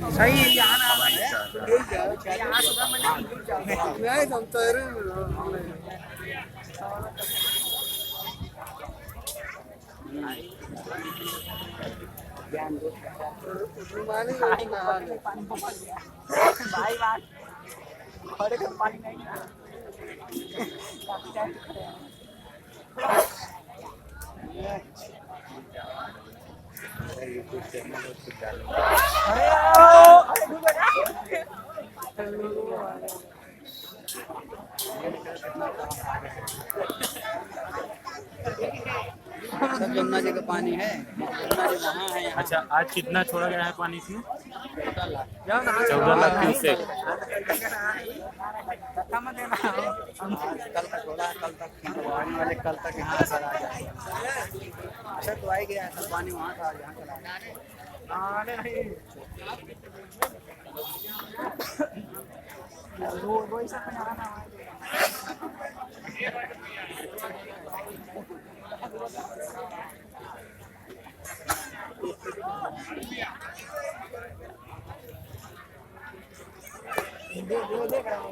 सही यहाँ नाही जमतोय रे रुमाली भाई बात खड़े कर पानी नहीं सब यमुना जी का पानी है। यमुना जी वहाँ है यहाँ। अच्छा, आज कितना छोड़ा गया है पानी इसमें? 14 लाख 14 लाख क्यूसेक। कल तक छोड़ा, कल तक आने वाले कल तक यहाँ सर आ जाएगा। अच्छा तो आ गया कल पानी वहाँ था, यहाँ चला देख रहा हूँ